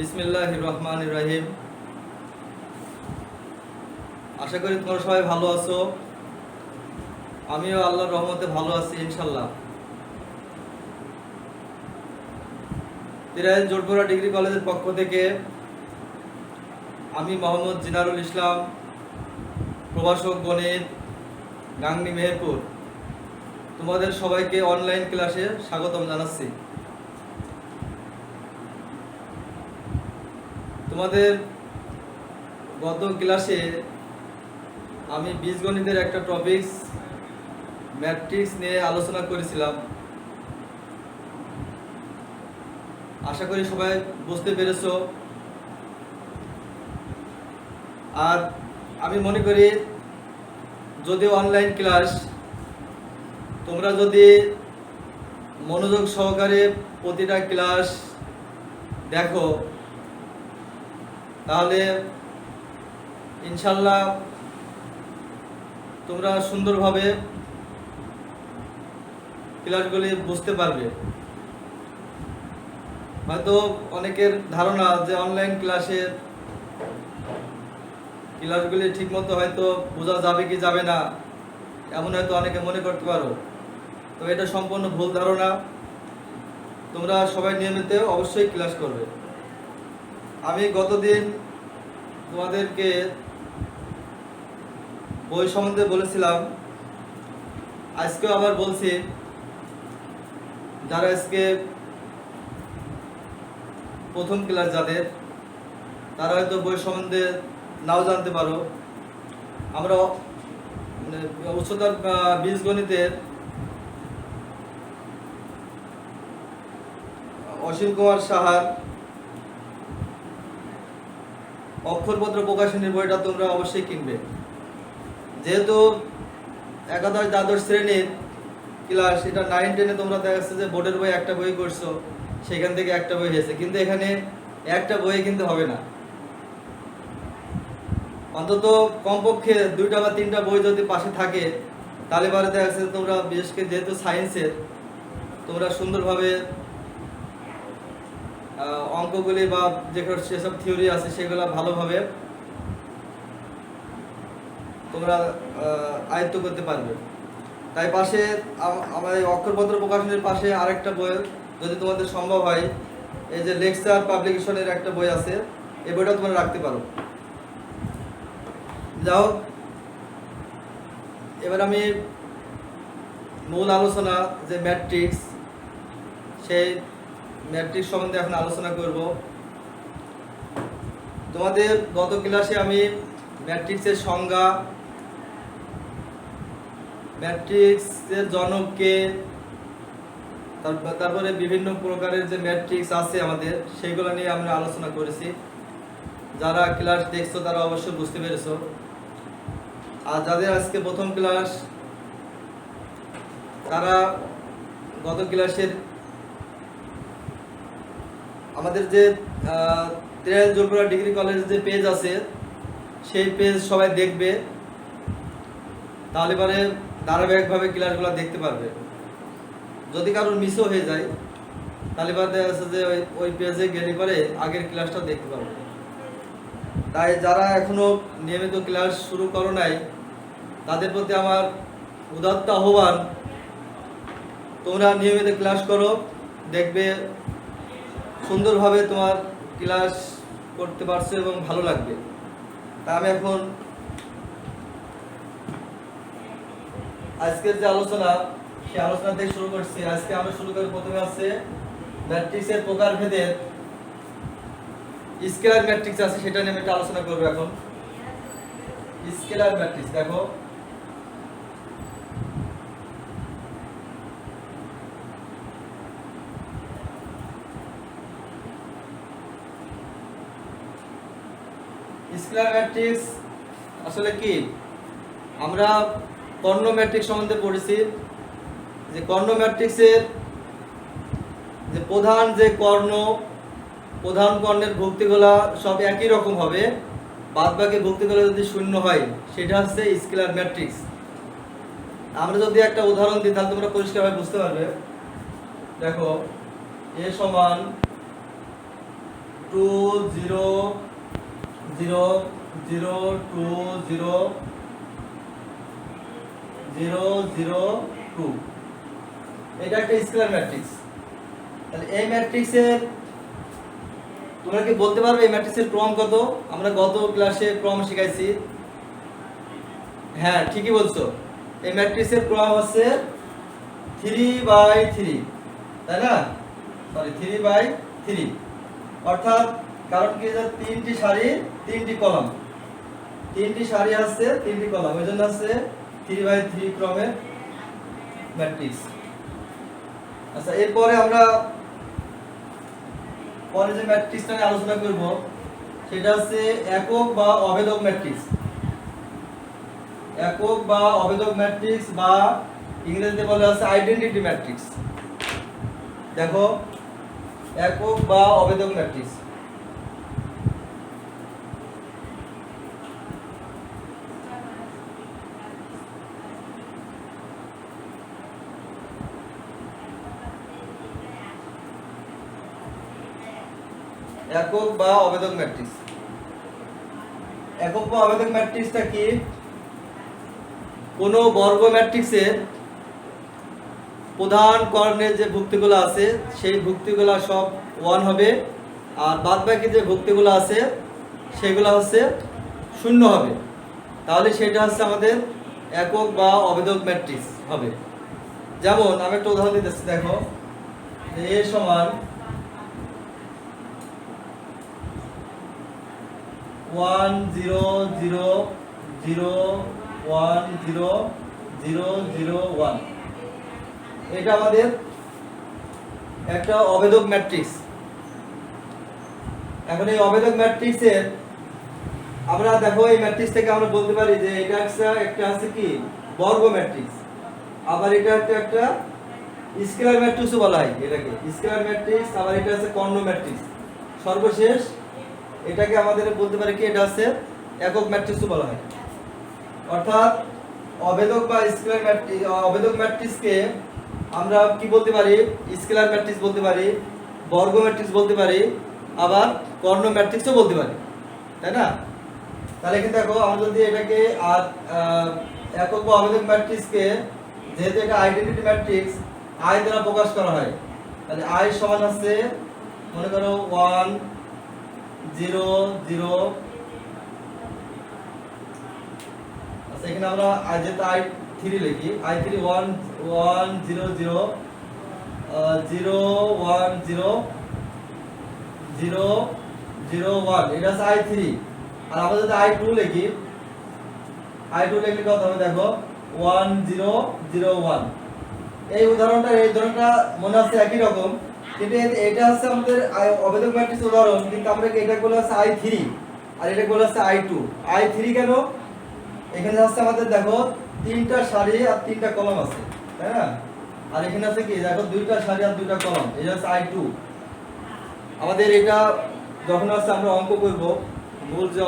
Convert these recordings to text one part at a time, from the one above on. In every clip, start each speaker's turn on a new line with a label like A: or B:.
A: বিসমিল্লাহির রহমানির রহিম। আশা করি তোমরা সবাই ভালো আছো। আমিও আল্লাহর রহমতে ভালো আছি ইনশাল্লাহ। তিরাইল জোরপুরা ডিগ্রি কলেজের পক্ষ থেকে আমি মোহাম্মদ জিনারুল ইসলাম, প্রভাষক গণিত, গাংনী মেহেরপুর, তোমাদের সবাইকে অনলাইন ক্লাসে স্বাগতম জানাচ্ছি। তোমাদের গত ক্লাসে আমি বীজগণিতের একটা টপিকস ম্যাট্রিক্স নিয়ে আলোচনা করেছিলাম। আশা করি সবাই বুঝতে পেরেছো। আর আমি মনে করি যদি অনলাইন ক্লাস তোমরা যদি মনোযোগ সহকারে প্রতিটা ক্লাস দেখো, তাহলে ইনশাল্লাহ তোমরা সুন্দরভাবে ক্লাসগুলি বুঝতে পারবে। হয়তো অনেকের ধারণা যে অনলাইন ক্লাসগুলি ঠিকমতো হয়তো বোঝা যাবে কি যাবে না, এমন হয়তো অনেকে মনে করতে পারো। তো এটা সম্পূর্ণ ভুল ধারণা। তোমরা সবাই নিয়মিত অবশ্যই ক্লাস করবে। আমি গতদিন তোমাদেরকে বই সম্বন্ধে বলেছিলাম, আজকেও আবার বলছি। যারা আজকে প্রথম ক্লাস যাদের, তারা হয়তো বই সম্বন্ধে নাও জানতে পারো। আমরা উচ্চতর বীজগণিতের অসীম কুমার সাহার অক্ষরপত্র প্রকাশনীর বইটা তোমরা অবশ্যই কিনবে। যেহেতু একাদশ দ্বাদশ শ্রেণীর ক্লাস, এটা 9, 10-এ তোমরা দেখা যাচ্ছে যে বোর্ডের বই একটা বই করছো, সেখান থেকে একটা বই হয়েছে, কিন্তু এখানে একটা বই কিন্তু হবে না। অন্তত কমপক্ষে 2টা বা 3টা বই যদি পাশে থাকে, তাহলে পরে দেখা যাচ্ছে তোমরা বিশেষ করে যেহেতু সায়েন্সের, তোমরা সুন্দরভাবে অঙ্কগুলি বা যেসব থিওরি আছে সেগুলো ভালোভাবে তোমরা আয়ত্ত করতে পারবে। তাই পাশে আমাদের অক্ষরপত্র প্রকাশনের পাশে আরেকটা বই যদি তোমাদের সম্ভব হয়, এই যে লেকচার পাবলিকেশনের একটা বই আছে, এই বইটা তোমরা রাখতে পারো। যাও, এবার আমি মূল আলোচনা যে ম্যাট্রিক্স, সেই ম্যাট্রিক্স সম্বন্ধে এখন আলোচনা করব। তোমাদের গত ক্লাসে আমি ম্যাট্রিক্সের সংজ্ঞা, ম্যাট্রিক্সের জনককে, তারপরে বিভিন্ন প্রকারের যে ম্যাট্রিক্স আছে আমাদের, সেইগুলো নিয়ে আমরা আলোচনা করেছি। যারা ক্লাস দেখছো তারা অবশ্যই বুঝতে পেরেছো। আর যাদের আজকে প্রথম ক্লাস, তারা গত ক্লাসের আমাদের যে তিরাইল জোরপুরা ডিগ্রি কলেজ যে পেজ আছে, সেই পেজ সবাই দেখবে, তাহলে পরে ধারাবাহিকভাবে ক্লাসগুলো দেখতে পারবে। যদি কারোর মিসও হয়ে যায়, তাহলে পরে দেখা যাচ্ছে যে ওই পেজে গেলে পরে আগের ক্লাসটা দেখতে পারবে। তাই যারা এখনো নিয়মিত ক্লাস শুরু করো নাই, তাদের প্রতি আমার উদাত্ত আহ্বান, তোমরা নিয়মিত ক্লাস করো, দেখবে সুন্দরভাবে তোমার ক্লাস করতে পারছো এবং ভালো লাগবে। তা আমি এখন আজকের যে আলোচনা, সেই আলোচনা থেকে শুরু করছি। আজকে আমরা শুরু করি, প্রথমে আছে ম্যাট্রিক্সের প্রকারভেদের স্কেলার ম্যাট্রিক্স আছে, সেটা নিয়ে আমি একটা আলোচনা করবো। এখন স্কেলার ম্যাট্রিক্স দেখো, স্কেলার ম্যাট্রিক্স আসলে কি? আমরা কর্ণ ম্যাট্রিক্স সম্বন্ধে পড়েছি, যে কর্ণ ম্যাট্রিক্সের যে প্রধান কর্ণের ভুক্তিগুলা সব একই রকম হবে, বাদ বাকি ভুক্তিগুলো যদি শূন্য হয়, সেটা হচ্ছে স্কেলার ম্যাট্রিক্স। আমরা যদি একটা উদাহরণ দিই, তাহলে তোমরা পরিষ্কারভাবে বুঝতে পারবে। দেখো, a সমান 2 0 0 0 2 0 0 0 2, এটা একটা স্কেলার ম্যাট্রিক্স। তাহলে এই ম্যাট্রিক্সের তোমরা কি বলতে পারবে এই ম্যাট্রিক্সের ক্রম কত? আমরা গত ক্লাসে ক্রম শিখাইছি। হ্যাঁ, ঠিকই বলছো, এই ম্যাট্রিক্সের ক্রম হচ্ছে 3/3, তাই না? সরি, 3/3, অর্থাৎ কারণ কি যে তিনটি সারি তিনটি কলাম, তিনটি সারি আছে তিনটি কলাম, এই জন্য আছে 3/3 ক্রমের ম্যাট্রিক্স। আচ্ছা, এরপরে আমরা পরে যে ম্যাট্রিক্সটা নিয়ে আলোচনা করব সেটা হচ্ছে একক বা অভেদক ম্যাট্রিক্স। একক বা অভেদক ম্যাট্রিক্স বা ইংরেজিতে বলা আছে আইডেন্টিটি ম্যাট্রিক্স। দেখো, একক বা অভেদক ম্যাট্রিক্স, একক বা অভেদক ম্যাট্রিক্স। একক বা অভেদক ম্যাট্রিক্সটা কি? কোন বর্গ ম্যাট্রিক্সের প্রধান কর্ণের যে ভুক্তিগুলো আছে সেই ভুক্তিগুলো সব 1 হবে, আর বাদ বাকি যে ভুক্তিগুলো আছে সেগুলো হচ্ছে 0 হবে। তাহলে সেটা হচ্ছে আমাদের একক বা অভেদক ম্যাট্রিক্স হবে। যেমন আমি একটা উদাহরণ দিতেছি, দেখো, a সমান 1 0 0 0 1 0 0 0 1, এটা আমাদের একটা অভেদক ম্যাট্রিক্স। এখন এই অভেদক ম্যাট্রিক্সের আমরা দেখো এই ম্যাট্রিক্স থেকে আমরা বলতে পারি যে এটা একটা আছে কি বর্গ ম্যাট্রিক্স, আবার এটা একটা স্কেলার ম্যাট্রিক্সও বলা হয়, এটাকে স্কেলার ম্যাট্রিক্স, আবার এটা আছে কর্ণ ম্যাট্রিক্স, সর্বশেষ এটাকে আমাদের বলতে পারি কি এটা আছে একক ম্যাট্রিক্সও বলা হয়। অর্থাৎ অভেদক বা স্কেলার ম্যাট্রিক্স, অভেদক ম্যাট্রিক্সকে আমরা কি বলতে পারি? স্কেলার ম্যাট্রিক্স বলতে পারি, বর্গ ম্যাট্রিক্স বলতে পারি, আবার কর্ণ ম্যাট্রিক্সও বলতে পারি, তাই না? তাহলে কিন্তু দেখো, আমরা যদি এটাকে আর একক বা অভেদক ম্যাট্রিক্সকে, যেহেতু এটা আইডেন্টিটি ম্যাট্রিক্স, আই দ্বারা প্রকাশ করা হয়, তাহলে আই সমান আছে মনে করো 1 0 0, আচ্ছা এখানে আমরা যেহেতু i3 লিখি, i3 1 1 0 0 0 1 0 0 0 1, এটা আছে i3। আর আমরা যদি i2 লিখি, i2 লিখলে কত হবে? দেখো 1 0 0 1। এই ধরনটা মনে আছে একই রকম, কিন্তু এটা হচ্ছে আমাদের অভেদক ম্যাট্রিক্স উদাহরণ, কিন্তু আমরা এটা বলে আছে i3 আর এটা বলে আছে i2। i3 কেন? এখানে আছে আমাদের দেখো তিনটা সারি আর তিনটা কলাম আছে, তাই না? আর এখানে আছে কি দেখো দুইটা সারি আর দুইটা কলাম, এটা হচ্ছে i2। আমাদের এটা যখন হচ্ছে আমরা অঙ্ক করব, মূল যে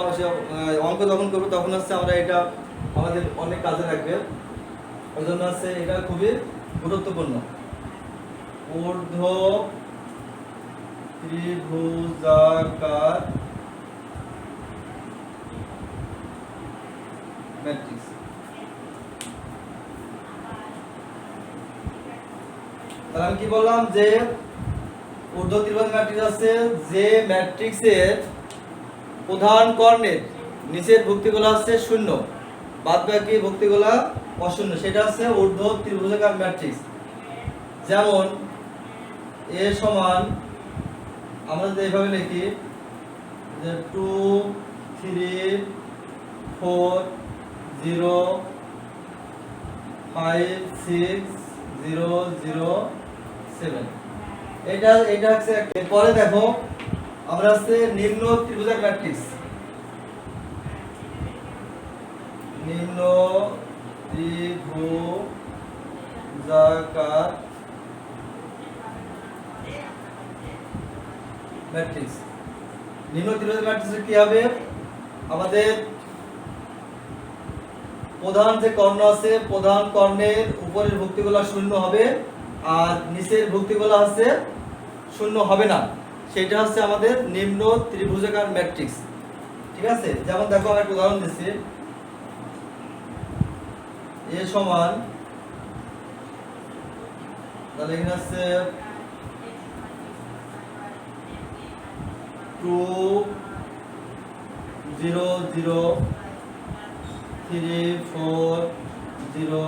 A: অঙ্ক যখন করব তখন হচ্ছে আমরা এটা আমাদের অনেক কাজে লাগবে, ওই জন্য হচ্ছে এটা খুবই গুরুত্বপূর্ণ। ঊর্ধ্ব ত্রিভুজাকার ম্যাট্রিক্স। তাহলে আমি কি বললাম যে ঊর্ধ্ব ত্রিভুজ ম্যাট্রিক্স আছে যে ম্যাট্রিক্সের প্রধান কর্ণের নিচের ভুক্তিগুলো আছে 0, বাদ বাকি ভুক্তিগুলো অশূন্য, সেটা হচ্ছে ঊর্ধ্ব ত্রিভুজাকার ম্যাট্রিক্স। যেমন a সমান আমরা যদি এইভাবে লিখি যে 2 3 4 0 5 6 0 0 7, এটা হচ্ছে। এরপরে দেখো আমরা হচ্ছে নিম্ন ত্রিভুজাকার ম্যাট্রিক্স, নিম্ন ত্রিভুজাকার ম্যাট্রিক্স। নিম্ন ত্রিভুজাকার ম্যাট্রিক্সে কি হবে? আমাদের প্রধান যে কর্ণ আছে, প্রধান কর্ণের উপরের ভুক্তিগুলো 0 হবে আর নিচের ভুক্তিগুলো আছে 0 হবে না, সেটা হচ্ছে আমাদের নিম্ন ত্রিভুজাকার ম্যাট্রিক্স। ঠিক আছে, যেমন দেখো আমি একটা উদাহরণ দিচ্ছি। এ সমান, তাহলে এখানে আছে 2 0 0 3 4 0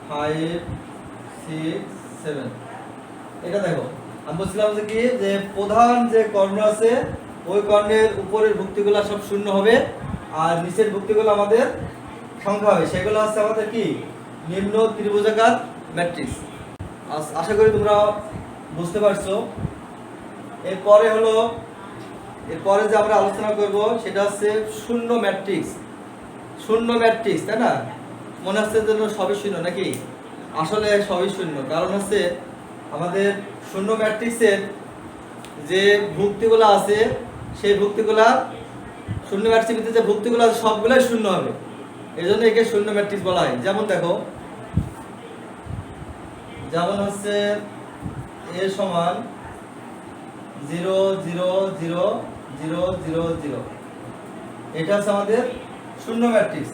A: 5 6 7। এটা দেখো আমি বলছিলাম যে কি, যে প্রধান যে কর্ণ আছে ওই কর্ণের উপরের ভুক্তিগুলো সব শূন্য হবে আর নিচের ভুক্তিগুলো আমাদের সংখ্যা হবে, সেগুলো হচ্ছে আমাদের কি নিম্ন ত্রিভুজাকার ম্যাট্রিক্স। আশা করি তোমরা বুঝতে পারছো। এরপরে যে আমরা আলোচনা করব সেটা হচ্ছে শূন্য ম্যাট্রিক্স। শূন্য ম্যাট্রিক্স, তাই না? মনে হচ্ছে যেন সবই শূন্য, নাকি? আসলে সবই শূন্য। কারণ হচ্ছে আমাদের শূন্য ম্যাট্রিক্সের যে ভুক্তিগুলো আছে সেই ভুক্তিগুলা, শূন্য ম্যাট্রিক্সের ভিতরে যে ভুক্তিগুলো আছে সবগুলাই শূন্য হবে, এই জন্য একে শূন্য ম্যাট্রিক্স বলা হয়। যেমন দেখো, যেমন হচ্ছে এ সমান 0 0 0 0 0 0, এটা হচ্ছে আমাদের শূন্য ম্যাট্রিক্স।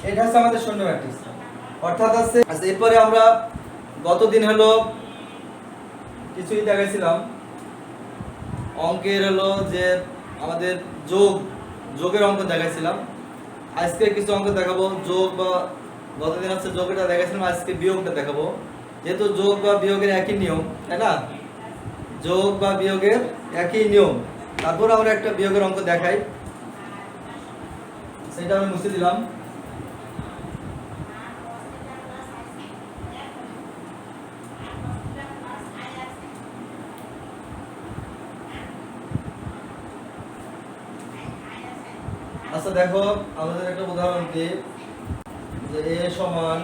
A: এটা হচ্ছে আমাদের শূন্য ম্যাট্রিক্স। অর্থাৎ আছে, এরপরে আমরা গতদিন হলো কিছুই দেখাইছিলাম অঙ্কের, হলো যে আমাদের যোগের অঙ্ক দেখাইছিলাম। আজকে কিছু অঙ্ক দেখাবো যোগ, বা গতদিন হচ্ছে যোগটা দেখাইছিলাম, আজকে বিয়োগটা দেখাবো। যেহেতু যোগ বা বিয়োগের একই নিয়ম, তাই না? যোগ বা বিয়োগের একই নিয়ম। তারপর আমরা একটা বিয়োগের অঙ্ক দেখাই, সেটা আমি মুছে দিলাম। আচ্ছা দেখো, আমাদের একটা উদাহরণ দিই, যে a সমান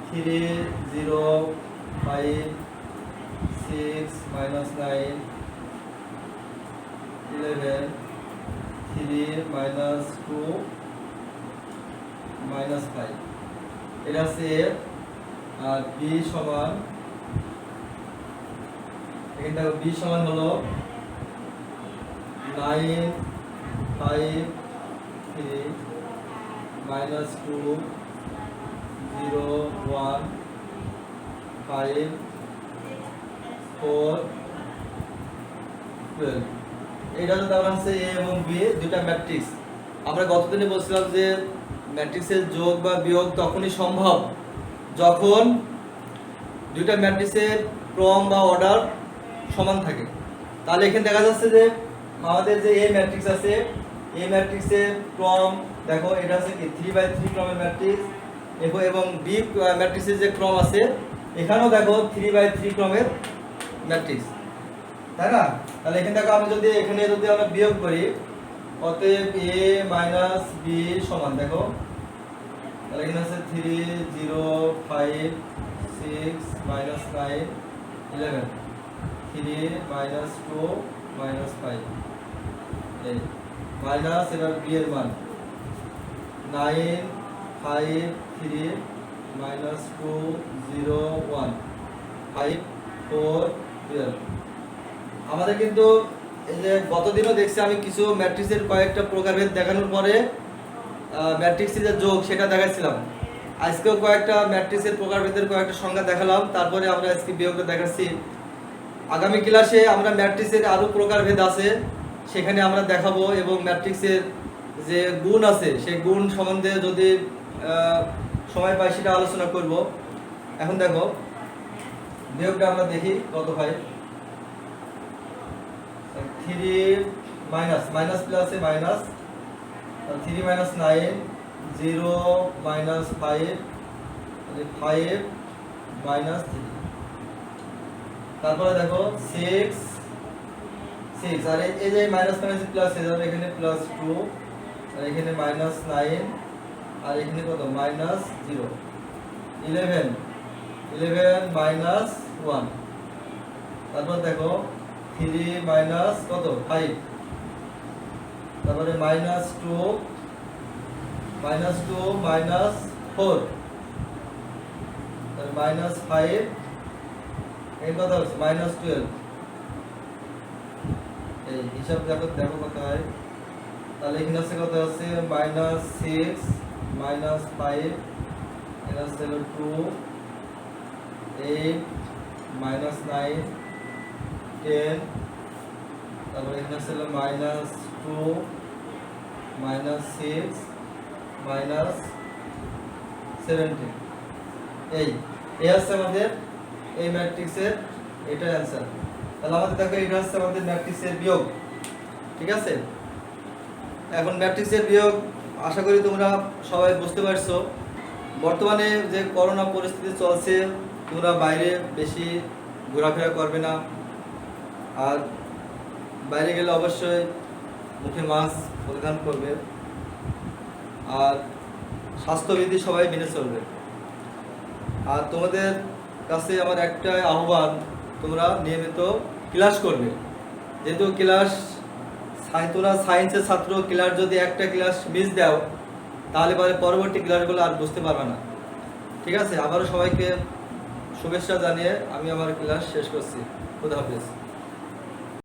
A: 3 0 5 6 -9 11 3 -2 -5, এটা হচ্ছে a। আর b সমান, এখানে দেখো b সমান হলো 9 5 3 -2 0 1 5 4 12। এটা হচ্ছে তাহলে হচ্ছে a এবং b দুটা ম্যাট্রিক্স। আমরা গতদিনে বলছিলাম যে ম্যাট্রিক্সের যোগ বা বিয়োগ তখনই সম্ভব যখন দুইটা ম্যাট্রিক্সের ক্রম বা অর্ডার সমান থাকে। তাহলে এখানে দেখা যাচ্ছে যে আমাদের যে এ ম্যাট্রিক্স আছে, এই ম্যাট্রিক্সের ক্রম দেখো, এটা হচ্ছে কি 3/3 ক্রমের ম্যাট্রিক্স, এবং বি ম্যাট্রিক্সের যে ক্রম আছে এখানেও দেখো 3/3 ক্রমের ম্যাট্রিক্স, তাই না? তাহলে এখানে দেখো, আমি যদি এখানে আমরা বিয়োগ করি, অতএব a মাইনাস b সমান, দেখো তাহলে এখানে আছে 3 0 5 6 -9 11 3 -2 -5, এই মাইনাস, এবার b এর মান 9 5 3 -2 0 1 5 4 12। আমাদের কিন্তু এই যে গতদিনও দেখছি আমি কিছু ম্যাট্রিক্সের কয়েকটা প্রকারভেদ দেখানোর পরে ম্যাট্রিক্সের যে যোগ সেটা দেখাচ্ছিলাম। আজকেও কয়েকটা ম্যাট্রিক্সের প্রকারভেদের কয়েকটা সংজ্ঞা দেখালাম, তারপরে আমরা আজকে বিয়োগটা দেখাচ্ছি। আগামী ক্লাসে আমরা ম্যাট্রিক্সের আরো প্রকারভেদ আছে সেখানে আমরা দেখাবো, এবং ম্যাট্রিক্সের যে গুণ আছে সেই গুণ সম্বন্ধে যদি সময় পাই সেটা আলোচনা করব। এখন দেখো বিয়োগটা আমরা দেখি কত হয়। 3 মাইনাস মাইনাস প্লাসে মাইনাস 3 -9 0 -5 5 -3, তারপরে দেখো 6 6, আর এই যে মাইনাস মাইনাস প্লাস হয়ে যাবে, এখানে +2, আর এখানে -9, আর এখানে কত -0 11 -1, তারপর দেখো 3 মাইনাস কত 5, তারপরে -2 -2 -4 তাহলে -5 এই কথা হচ্ছে -12 এই হিসাব দেখো দেখো কত হয় তাহলে এখানে আছে কত আছে -6 -5 এখানে আছে 2 8 -9 10 তারপরে এখানে আছে -2 -6 -17 এই আছে আমাদের এই ম্যাট্রিক্সের এটা অ্যানসার তাহলে আমাদের দেখো এটা হচ্ছে আমাদের ম্যাট্রিক্সের বিয়োগ ঠিক আছে এখন ম্যাট্রিক্সের বিয়োগ আশা করি তোমরা সবাই বুঝতে পারছো বর্তমানে যে করোনা পরিস্থিতি চলছে তোমরা বাইরে বেশি ঘোরাফেরা করবে না আর বাইরে গেলে অবশ্যই মুখে মাস্ক পরিধান করবে আর স্বাস্থ্যবিধি সবাই মেনে চলবে আর তোমাদের কাছে আমার একটা আহ্বান তোমরা নিয়মিত ক্লাস করবে যেহেতু ক্লাস তোমরা সায়েন্সের ছাত্র ক্লাস যদি একটা ক্লাস মিস দাও তাহলে পরে পরবর্তী ক্লাসগুলো আর বুঝতে পারবে না ঠিক আছে আবারও সবাইকে শুভেচ্ছা জানিয়ে আমি আমার ক্লাস শেষ করছি খুদা হাফেজ